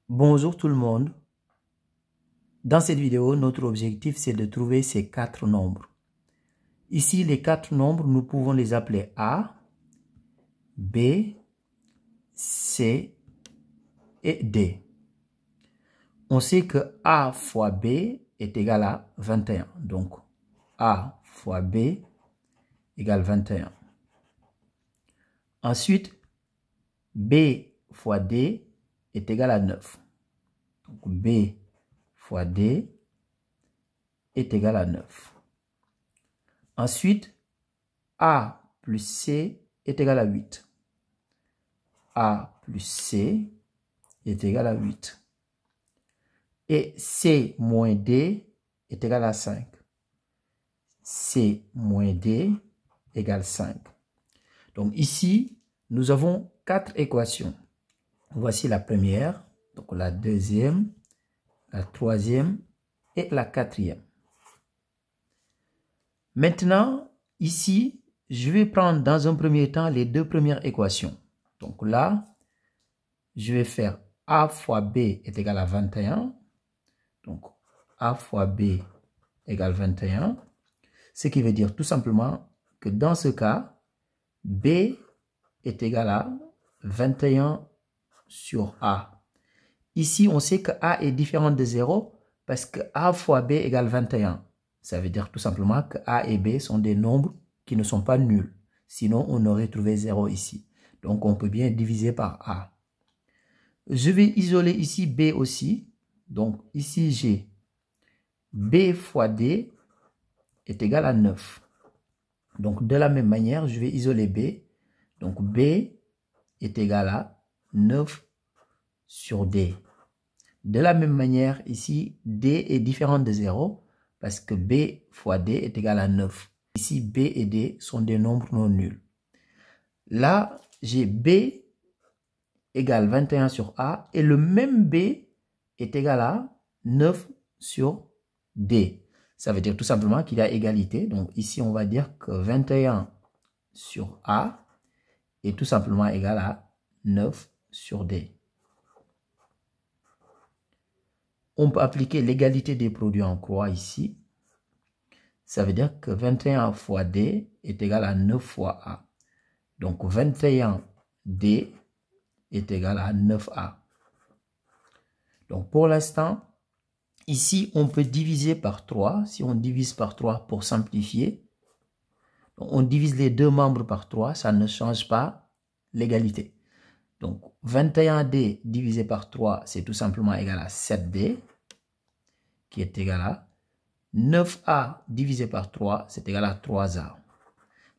Bonjour tout le monde. Dans cette vidéo, notre objectif c'est de trouver ces quatre nombres. Ici, les quatre nombres, nous pouvons les appeler A, B, C et D. On sait que A fois B est égal à 21. Donc, A fois B égale 21. Ensuite, B fois D est égal à 9. Donc, B fois D est égal à 9. Ensuite, A plus C est égal à 8. A plus C est égal à 8. Et C moins D est égal à 5. C moins D égale 5. Donc ici, nous avons quatre équations. Voici la première, donc la deuxième, la troisième et la quatrième. Maintenant, ici, je vais prendre dans un premier temps les deux premières équations. Donc là, je vais faire A fois B est égal à 21. Donc, A fois B égale 21. Ce qui veut dire tout simplement que dans ce cas, B est égal à 21 sur A. Ici, on sait que A est différent de 0 parce que A fois B égale 21. Ça veut dire tout simplement que A et B sont des nombres qui ne sont pas nuls. Sinon, on aurait trouvé 0 ici. Donc, on peut bien diviser par A. Je vais isoler ici B aussi. Donc, ici, j'ai B fois D est égal à 9. Donc, de la même manière, je vais isoler B. Donc, B est égal à 9 sur D. De la même manière, ici, D est différent de 0 parce que B fois D est égal à 9. Ici, B et D sont des nombres non nuls. Là, j'ai B égale 21 sur A et le même B est égal à 9 sur D. Ça veut dire tout simplement qu'il y a égalité. Donc ici, on va dire que 21 sur A est tout simplement égal à 9 sur D. On peut appliquer l'égalité des produits en croix ici. Ça veut dire que 21 fois D est égal à 9 fois A. Donc 21D est égal à 9A. Donc pour l'instant, ici, on peut diviser par 3. Si on divise par 3 pour simplifier, on divise les deux membres par 3, ça ne change pas l'égalité. Donc 21D divisé par 3, c'est tout simplement égal à 7D, qui est égal à 9A divisé par 3, c'est égal à 3A.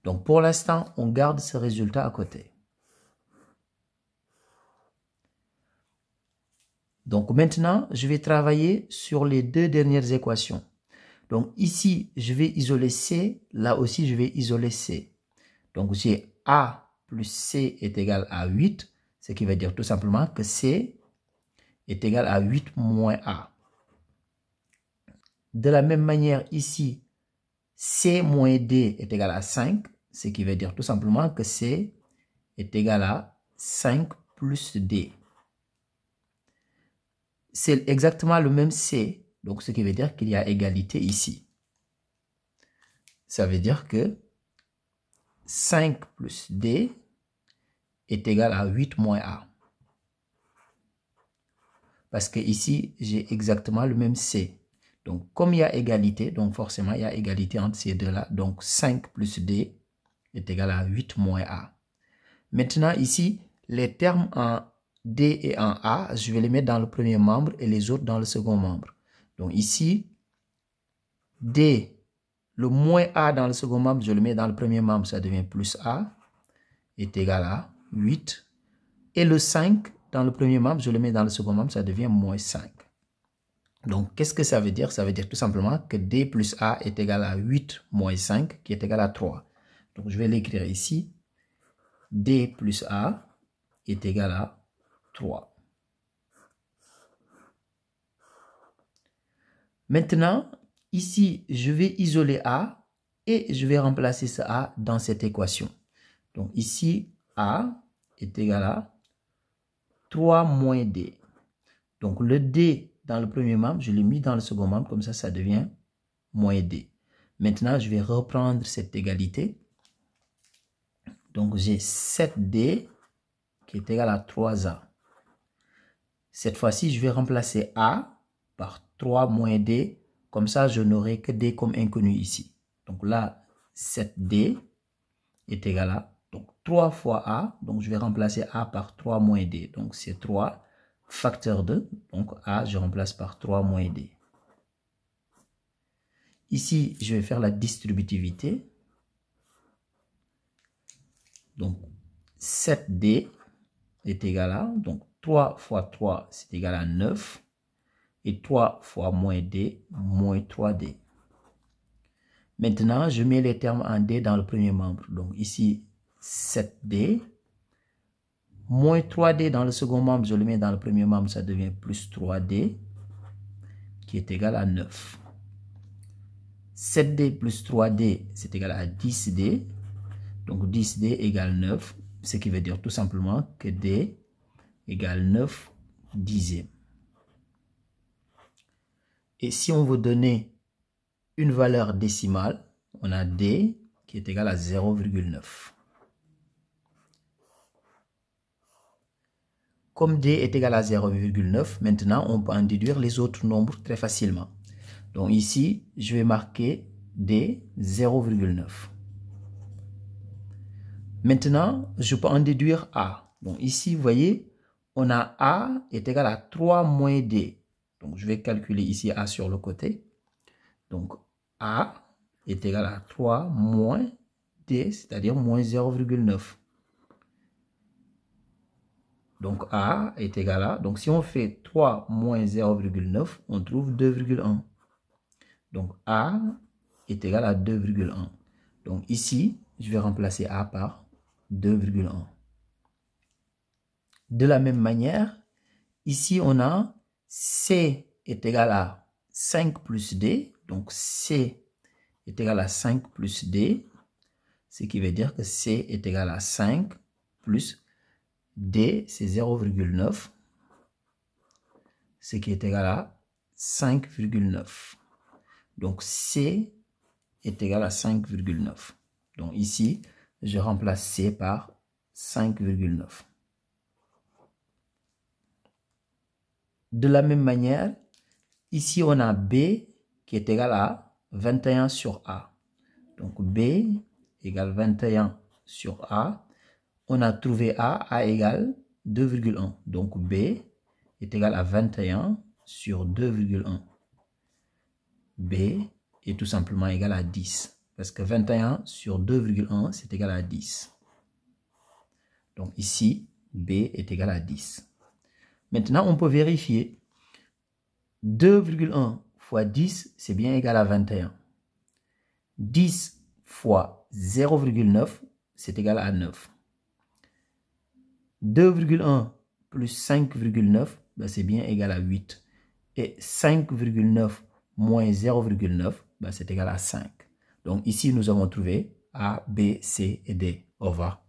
Donc pour l'instant, on garde ce résultat à côté. Donc maintenant, je vais travailler sur les deux dernières équations. Donc ici, je vais isoler C. Là aussi, je vais isoler C. Donc j'ai A plus C est égal à 8. Ce qui veut dire tout simplement que C est égal à 8 moins A. De la même manière, ici, C moins D est égal à 5. Ce qui veut dire tout simplement que C est égal à 5 plus D. C'est exactement le même C. Donc, ce qui veut dire qu'il y a égalité ici. Ça veut dire que 5 plus D est égal à 8 moins A. Parce que ici, j'ai exactement le même C. Donc, comme il y a égalité, donc forcément, il y a égalité entre ces deux-là. Donc, 5 plus D est égal à 8 moins A. Maintenant, ici, les termes en D et en A, je vais les mettre dans le premier membre et les autres dans le second membre. Donc ici, D, le moins A dans le second membre, je le mets dans le premier membre, ça devient plus A, est égal à 8. Et le 5 dans le premier membre, je le mets dans le second membre, ça devient moins 5. Donc, qu'est-ce que ça veut dire? Ça veut dire tout simplement que D plus A est égal à 8 moins 5, qui est égal à 3. Donc, je vais l'écrire ici. D plus A est égal à 3. Maintenant, ici, je vais isoler A et je vais remplacer ce A dans cette équation. Donc ici, A est égal à 3 moins D. Donc le D dans le premier membre, je l'ai mis dans le second membre, comme ça devient moins D. Maintenant, je vais reprendre cette égalité. Donc j'ai 7D qui est égal à 3A. Cette fois-ci, je vais remplacer A par 3 moins D. Comme ça, je n'aurai que D comme inconnu ici. Donc là, 7D est égal à donc 3 fois A. Donc je vais remplacer A par 3 moins D. Donc c'est 3 facteur 2. Donc A, je remplace par 3 moins D. Ici, je vais faire la distributivité. Donc 7D est égal à, donc 3 fois 3, c'est égal à 9. Et 3 fois moins D, moins 3D. Maintenant, je mets les termes en D dans le premier membre. Donc ici, 7D. Moins 3D dans le second membre, je le mets dans le premier membre, ça devient plus 3D, qui est égal à 9. 7D plus 3D, c'est égal à 10D. Donc 10D égale 9, ce qui veut dire tout simplement que D égale 9 dixièmes. Et si on veut donner une valeur décimale, on a D qui est égal à 0,9. Comme D est égal à 0,9, maintenant on peut en déduire les autres nombres très facilement. Donc ici, je vais marquer D 0,9. Maintenant, je peux en déduire A. Donc ici, vous voyez, on a A est égal à 3 moins D. Donc je vais calculer ici A sur le côté. Donc A est égal à 3 moins D, c'est-à-dire moins 0,9. Donc A est égal à, donc si on fait 3 moins 0,9, on trouve 2,1. Donc A est égal à 2,1. Donc ici, je vais remplacer A par 2,1. De la même manière, ici on a C est égal à 5 plus D. Donc C est égal à 5 plus D. Ce qui veut dire que C est égal à 5 plus D, c'est 0,9. Ce qui est égal à 5,9. Donc C est égal à 5,9. Donc ici, je remplace C par 5,9. De la même manière, ici on a B qui est égal à 21 sur A. Donc B égale 21 sur A. On a trouvé A égale 2,1. Donc B est égal à 21 sur 2,1. B est tout simplement égal à 10. Parce que 21 sur 2,1, c'est égal à 10. Donc ici, B est égal à 10. Maintenant, on peut vérifier. 2,1 fois 10, c'est bien égal à 21. 10 fois 0,9, c'est égal à 9. 2,1 plus 5,9, ben c'est bien égal à 8. Et 5,9 moins 0,9, ben c'est égal à 5. Donc ici, nous avons trouvé A, B, C et D. Au revoir.